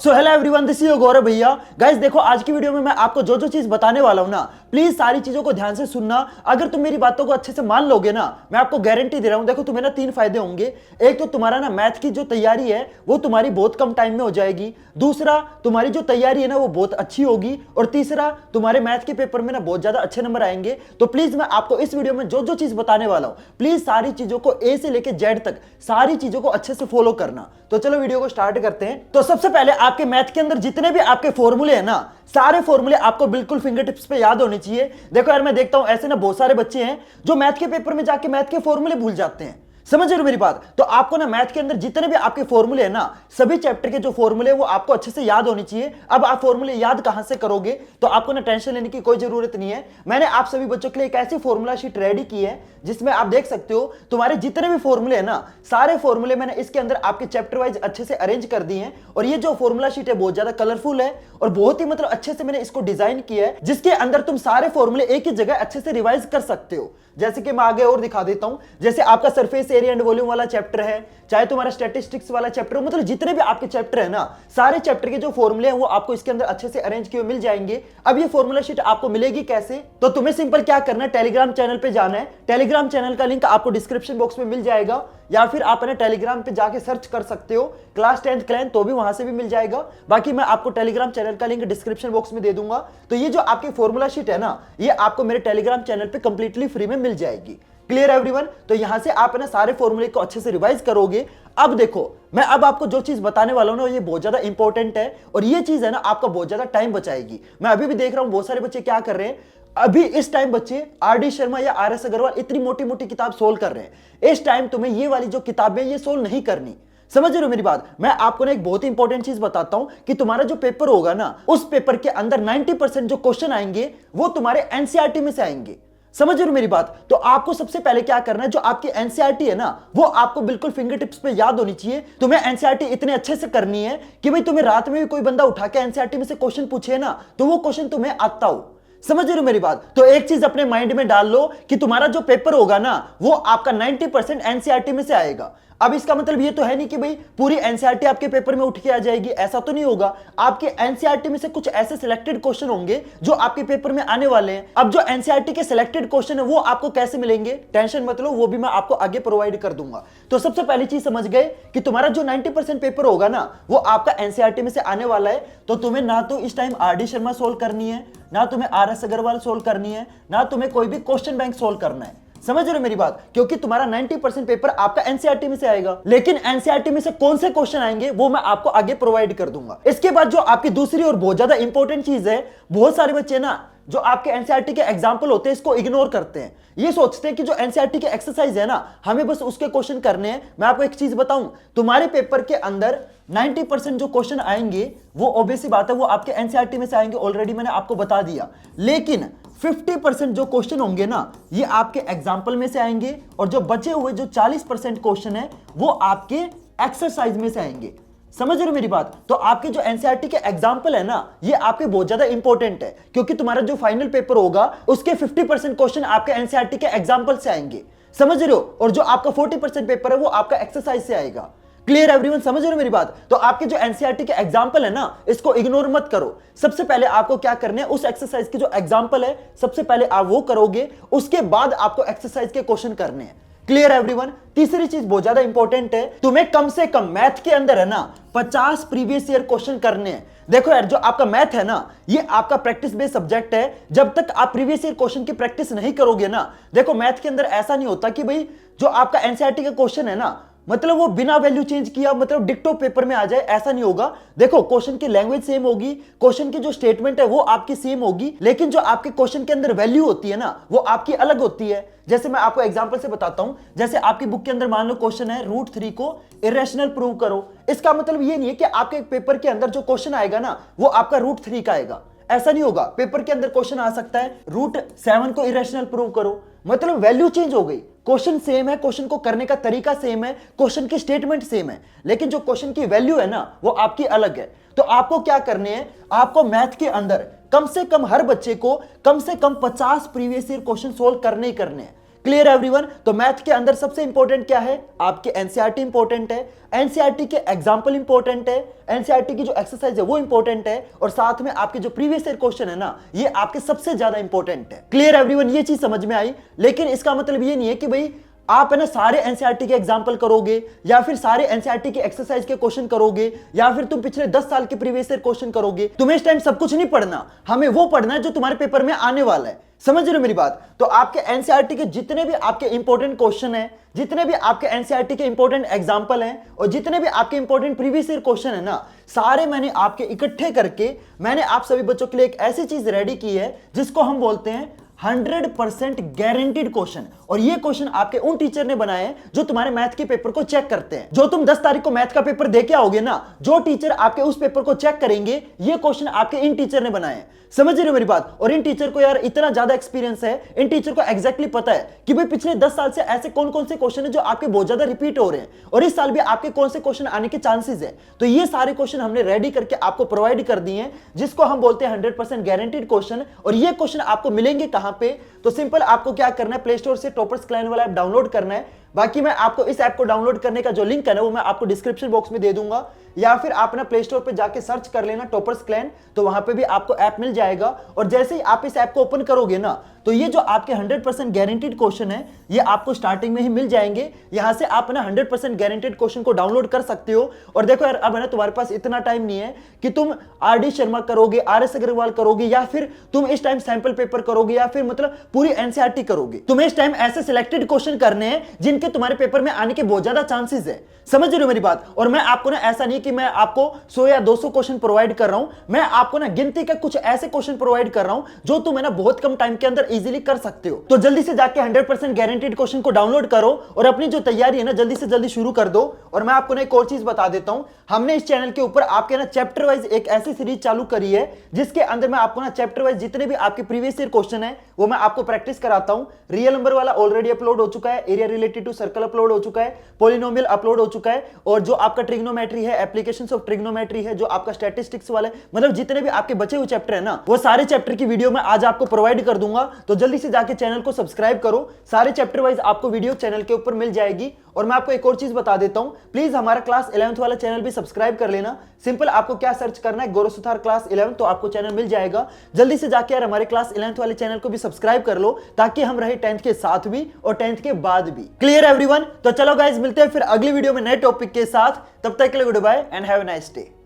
So hello everyone, this is Gaurav भैया। Guys देखो, आज की वीडियो में मैं आपको जो जो चीज बताने वाला हूं ना, प्लीज सारी चीजों को ध्यान से सुनना। अगर तुम मेरी बातों को अच्छे से मान लोगे ना, मैं आपको गारंटी दे रहा हूं। देखो, तुम्हें ना 3 फायदे होंगे। एक तो तुम्हारा ना मैथ की जो तैयारी है वो तुम्हारी बहुत कम टाइम में हो जाएगी। दूसरा, तुम्हारी जो तैयारी है ना वो बहुत अच्छी होगी। और तीसरा, तुम्हारे मैथ के पेपर में ना बहुत ज्यादा अच्छे नंबर आएंगे। तो प्लीज मैं आपको इस वीडियो में जो जो चीज बताने वाला हूं, प्लीज सारी चीजों को ए से लेकर जेड तक सारी चीजों को अच्छे से फॉलो करना। तो चलो वीडियो को स्टार्ट करते हैं। तो सबसे पहले आपके मैथ के अंदर जितने भी आपके फॉर्मूले हैं ना, सारे फॉर्मूले आपको बिल्कुल फिंगर टिप्स पे याद होने चाहिए। देखो यार, मैं देखता हूं ऐसे ना बहुत सारे बच्चे हैं जो मैथ के पेपर में जाके मैथ के फॉर्मूले भूल जाते हैं। समझ रहे हो मेरी बात? तो आपको ना मैथ के अंदर जितने भी आपके फॉर्मूले हैं ना, सभी चैप्टर के जो फॉर्मूले वो आपको अच्छे से याद होनी चाहिए। अब आप फॉर्मूले याद कहां से करोगे, तो आपको ना टेंशन लेने की कोई जरूरत नहीं है। मैंने आप सभी बच्चों के लिए एक ऐसी फॉर्मूला शीट रेडी की है जिसमें आप देख सकते हो तुम्हारे जितने भी फॉर्मूले हैं ना, सारे फॉर्मूले मैंने इसके अंदर आपके चैप्टर वाइज अच्छे से अरेंज कर दिए हैं। और ये जो फॉर्मूला शीट है बहुत ज्यादा कलरफुल है और बहुत ही मतलब अच्छे से मैंने इसको डिजाइन किया है, जिसके अंदर तुम सारे फॉर्मूले एक ही जगह अच्छे से रिवाइज कर सकते हो। जैसे कि मैं आगे और दिखा देता हूं, जैसे आपका सरफेस एरिया एंड वॉल्यूम वाला चैप्टर है, चाहे तुम्हारा स्टैटिस्टिक्स वाला चैप्टर हो, मतलब जितने भी आपके चैप्टर है ना, सारे चैप्टर के जो फॉर्मूले हैं वो आपको इसके अंदर अच्छे से अरेंज किए मिल जाएंगे। अब ये फॉर्मूला शीट आपको मिलेगी कैसे? तो तुम्हें सिंपल क्या करना है, टेलीग्राम चैनल पे जाना है। टेलीग्राम चैनल का लिंक आपको डिस्क्रिप्शन बॉक्स में मिल जाएगा, या फिर आप अपने टेलीग्राम पे जाके सर्च कर सकते हो क्लास 10th क्लैन, तो भी वहां से भी मिल जाएगा। बाकी मैं आपको टेलीग्राम चैनल का लिंक डिस्क्रिप्शन बॉक्स में दे दूंगा। तो ये जो आपकी फॉर्मूला शीट है ना, ये आपको मेरे टेलीग्राम चैनल पे कंप्लीटली फ्री में मिल जाएगी। Clear everyone? तो यहां से आप ना सारे फॉर्मूले को अच्छे से रिवाइज करोगे। अब देखो, मैं अब आपको जो चीज बताने वाला हूं ना, ये बहुत ज्यादा इंपॉर्टेंट है और ये चीज है ना आपका बहुत ज्यादा टाइम बचाएगी। मैं अभी भी देख रहा हूं बहुत सारे बच्चे क्या कर रहे हैं, अभी इस टाइम बच्चे आर.डी. शर्मा या आर.एस. अग्रवाल इतनी मोटी मोटी किताब सोल्व कर रहे हैं। इस टाइम तुम्हें ये वाली जो किताबें ये सोल्व नहीं करनी। समझ रहे हो मेरी बात? मैं आपको ना एक बहुत ही इंपॉर्टेंट चीज बताता हूं कि तुम्हारा जो पेपर होगा ना, उस पेपर के अंदर 90% जो क्वेश्चन आएंगे वो तुम्हारे एनसीईआरटी में से आएंगे। समझ रहे हो मेरी बात? तो आपको सबसे पहले क्या करना है, जो आपकी एनसीईआरटी है ना, वो आपको बिल्कुल फिंगर टिप्स पे याद होनी चाहिए। तुम्हें एनसीईआरटी इतने अच्छे से करनी है कि भाई तुम्हें रात में भी कोई बंदा उठा के एनसीईआरटी में से क्वेश्चन पूछे ना, तो वो क्वेश्चन तुम्हें आता हो। समझ रहे हो मेरी बात? तो एक चीज अपने माइंड में डाल लो कि तुम्हारा जो पेपर होगा ना, वो आपका 90% एनसीईआरटी में से आएगा। अब इसका मतलब ये तो है नहीं कि भाई पूरी एनसीईआरटी आपके पेपर में उठ के आ जाएगी, ऐसा तो नहीं होगा। आपके एनसीईआरटी में से कुछ ऐसे सिलेक्टेड क्वेश्चन होंगे जो आपके पेपर में आने वाले हैं। अब जो एनसीईआरटी के सिलेक्टेड क्वेश्चन है वो आपको कैसे मिलेंगे, टेंशन मत लो, वो भी मैं आपको आगे प्रोवाइड कर दूंगा। तो सबसे पहली चीज समझ गए कि तुम्हारा जो 90% पेपर होगा ना, वो आपका एनसीईआरटी में से आने वाला है। तो तुम्हें ना तो इस टाइम आर.डी. शर्मा सोल्व करनी है, ना तुम्हें आर.एस. अग्रवाल सोल्व करनी है, ना तुम्हें कोई भी क्वेश्चन बैंक सोल्व करना है। समझ रहे हो मेरी बात? क्योंकि तुम्हारा 90% पेपर आपका एनसीईआरटी में से आएगा। लेकिन एनसीईआरटी में से कौन से क्वेश्चन आएंगे वो मैं आपको आगे प्रोवाइड कर दूंगा। इसके बाद जो आपकी दूसरी और बहुत ज्यादा इंपॉर्टेंट चीज है, बहुत सारे बच्चे ना जो आपके एनसीईआरटी के एग्जाम्पल होते हैं इसको इग्नोर करते हैं। ये सोचते हैं कि जो एनसीईआरटी के एक्सरसाइज है ना, हमें बस उसके क्वेश्चन करने हैं। मैं आपको एक चीज बताऊं, तुम्हारे पेपर के अंदर 90% जो क्वेश्चन आएंगे वो ऑब्वियस सी बात है वो आपके एनसीईआरटी में से आएंगे, ऑलरेडी मैंने आपको बता दिया। लेकिन 50% जो क्वेश्चन होंगे ना, ये आपके एग्जाम्पल में से आएंगे, और जो बचे हुए जो 40% क्वेश्चन है वो आपके एक्सरसाइज में से आएंगे। समझ रहे हो मेरी बात? तो आपके जो एनसीईआरटी के एग्जाम्पल है ना, ये आपके बहुत ज्यादा इंपॉर्टेंट है, क्योंकि तुम्हारा जो फाइनल पेपर होगा उसके 50% क्वेश्चन आपके एनसीईआरटी के एग्जाम्पल से आएंगे। समझ रहे हो? और जो आपका 40% पेपर है वो आपका एक्सरसाइज से आएगा। Clear everyone? समझ रहे हो मेरी बात? तो आपके जो एनसीईआरटी के एग्जाम्पल है ना, इसको इग्नोर मत करो। सबसे पहले आपको क्या करना है, उस एक्सरसाइज की जो एग्जाम्पल है सबसे पहले आप वो करोगे, उसके बाद आपको एक्सरसाइज के क्वेश्चन करने हैं। Clear everyone? तीसरी चीज बहुत ज्यादा इंपॉर्टेंट है, तुम्हें कम से कम मैथ के अंदर है ना 50 प्रीवियस ईयर क्वेश्चन करने हैं। देखो यार, जो आपका मैथ है ना, ये आपका प्रैक्टिस बेस्ड सब्जेक्ट है। जब तक आप प्रीवियस ईयर क्वेश्चन की प्रैक्टिस नहीं करोगे ना, देखो मैथ के अंदर ऐसा नहीं होता कि भाई जो आपका एनसीईआरटी का क्वेश्चन है ना, मतलब वो बिना वैल्यू चेंज किया मतलब डिक्टो पेपर में आ जाए, ऐसा नहीं होगा। देखो, क्वेश्चन की लैंग्वेज सेम होगी, क्वेश्चन की जो स्टेटमेंट है वो आपकी सेम होगी, लेकिन जो आपके क्वेश्चन के अंदर वैल्यू होती है ना, वो आपकी अलग होती है। जैसे मैं आपको एग्जांपल से बताता हूं, जैसे आपकी बुक के अंदर मान लो क्वेश्चन है √3 को इरेशनल प्रूव करो। इसका मतलब ये नहीं है कि आपके पेपर के अंदर जो क्वेश्चन आएगा ना, वो आपका √3 का आएगा, ऐसा नहीं होगा। पेपर के अंदर क्वेश्चन आ सकता है √7 को इरेशनल प्रूव करो, मतलब वैल्यू चेंज हो गई। क्वेश्चन सेम है, क्वेश्चन को करने का तरीका सेम है, क्वेश्चन की स्टेटमेंट सेम है, लेकिन जो क्वेश्चन की वैल्यू है ना, वो आपकी अलग है। तो आपको क्या करने हैं, आपको मैथ के अंदर कम से कम हर बच्चे को कम से कम 50 प्रीवियस ईयर क्वेश्चन सोल्व करने ही करने हैं। Clear everyone? तो मैथ के अंदर सबसे इंपॉर्टेंट क्या है? आपके एनसीईआरटी इंपॉर्टेंट है, एनसीईआरटी के एग्जाम्पल इंपॉर्टेंट है, एनसीईआरटी की जो एक्सरसाइज है वो इंपॉर्टेंट है, और साथ में आपके जो प्रीवियस ईयर क्वेश्चन है ना, ये आपके सबसे ज्यादा इंपॉर्टेंट है। Clear everyone? ये चीज समझ में आई। लेकिन इसका मतलब ये नहीं है कि भाई आप है ना सारे एनसीईआरटी के एग्जाम्पल करोगे, या फिर सारे एनसीईआरटी के एक्सरसाइज के क्वेश्चन करोगे, या फिर तुम पिछले 10 साल के प्रीवियस ईयर क्वेश्चन करोगे। तुम्हें इस टाइम सब कुछ नहीं पढ़ना, हमें वो पढ़ना है जो तुम्हारे पेपर में आने वाला है। समझ रहे हो मेरी बात? तो आपके एनसीईआरटी के जितने भी आपके इंपॉर्टेंट क्वेश्चन है, जितने भी आपके एनसीईआरटी के इंपॉर्टेंट एग्जांपल हैं, और जितने भी आपके इंपॉर्टेंट प्रीवियस ईयर क्वेश्चन है ना, सारे मैंने आपके इकट्ठे करके मैंने आप सभी बच्चों के लिए एक ऐसी चीज रेडी की है जिसको हम बोलते हैं 100% गारंटीड क्वेश्चन। और ये क्वेश्चन आपके उन टीचर ने बनाए हैं जो तुम्हारे मैथ के पेपर को चेक करते हैं। जो तुम 10 तारीख को मैथ का पेपर देके आओगे ना, जो टीचर आपके उस पेपर को चेक करेंगे, ये क्वेश्चन आपके इन टीचर ने बनाए हैं। समझ रहे हो मेरी बात? और इन टीचर को यार इतना ज्यादा एक्सपीरियंस है, इन टीचर को एग्जैक्टली पता है कि भाई पिछले 10 साल से ऐसे कौन कौन से क्वेश्चन है जो आपके बहुत ज्यादा रिपीट हो रहे हैं, और इस साल भी आपके कौन से क्वेश्चन आने के चांसेस है। तो ये सारे क्वेश्चन हमने रेडी करके आपको प्रोवाइड कर दिए हैं, जिसको हम बोलते हैं 100% गारंटीड क्वेश्चन। और ये क्वेश्चन आपको मिलेंगे कहां पे? तो सिंपल आपको क्या करना है, प्ले स्टोर से टॉपर्स क्लैन वाला ऐप डाउनलोड करना है। बाकी मैं आपको इस ऐप को डाउनलोड करने का जो लिंक है ना, वो मैं आपको डिस्क्रिप्शन बॉक्स में दे दूंगा, या फिर आप ना प्ले स्टोर पे जाके सर्च कर लेना टॉपर्स क्लैन, तो वहां पे भी आपको ऐप मिल जाएगा। और जैसे ही आप इस ऐप को ओपन करोगे ना, तो ये जो आपके 100% गारंटीड क्वेश्चन है, ये आपको स्टार्टिंग में ही मिल जाएंगे। यहां से आप ना 100% गारंटीड क्वेश्चन को डाउनलोड कर सकते हो। और देखो यार, अब है ना तुम्हारे पास इतना टाइम नहीं है कि तुम आरडी शर्मा करोगे, आरएस अग्रवाल करोगे, या फिर तुम इस टाइम सैंपल पेपर करोगे, या फिर मतलब पूरी एनसीईआरटी करोगे। तुम्हें इस टाइम ऐसे सिलेक्टेड क्वेश्चन करने हैं जिनके तुम्हारे पेपर में आने के बहुत ज्यादा चांसेस है। समझ रहे हो मेरी बात? और मैं आपको ना ऐसा नहीं कि मैं आपको 100 या 200 क्वेश्चन प्रोवाइड कर रहा हूं, मैं आपको ना गिनती के कुछ ऐसे क्वेश्चन प्रोवाइड कर रहा हूं जो तुम है ना बहुत कम टाइम के अंदर इजीली कर सकते हो। तो जल्दी से जाके 100% गारंटीड क्वेश्चन को डाउनलोड करो, और अपनी जो तैयारी है ना जल्दी से जल्दी शुरू कर दो। और मैं आपको ना एक और चीज बता देता हूं, हमने इस चैनल के ऊपर आपके ना चैप्टर वाइज एक ऐसी सीरीज चालू करी है, जिसके अंदर मैं आपको ना चैप्टर वाइज जितने भी आपके प्रीवियस ईयर क्वेश्चन है वो मैं आपको प्रैक्टिस कराता हूं। रियल नंबर वाला ऑलरेडी अपलोड हो चुका है, area related to circle upload हो चुका है, पॉलिनोमियल अपलोड हो चुका है, और जो आपका ट्रिग्नोमेट्री है, एप्लीकेशंस ऑफ ट्रिग्नोमेट्री है, जो आपका स्टैटिस्टिक्स वाला है, मतलब जितने भी आपके बचे हुए चैप्टर है ना, वो सारे चैप्टर की वीडियो मैं आज आपको प्रोवाइड कर दूंगा। तो जल्दी से जाके चैनल को सब्सक्राइब करो, सारे चैप्टर वाइज आपको वीडियो चैनल के ऊपर मिल जाएगी। और मैं आपको एक और चीज बता देता हूं, प्लीज हमारा क्लास 11th वाला चैनल भी सब्सक्राइब कर लेना। सिंपल आपको क्या सर्च करना है, गौरव सुथार क्लास 11, तो आपको चैनल मिल जाएगा। जल्दी से जाके यार हमारे क्लास 11th वाले चैनल को भी सब्सक्राइब कर लो, ताकि हम रहे 10th के साथ भी और 10th के बाद भी। Clear everyone? तो चलो गाइस, मिलते हैं फिर अगली वीडियो में नए टॉपिक के साथ। तब तक के लिए goodbye and have a nice day.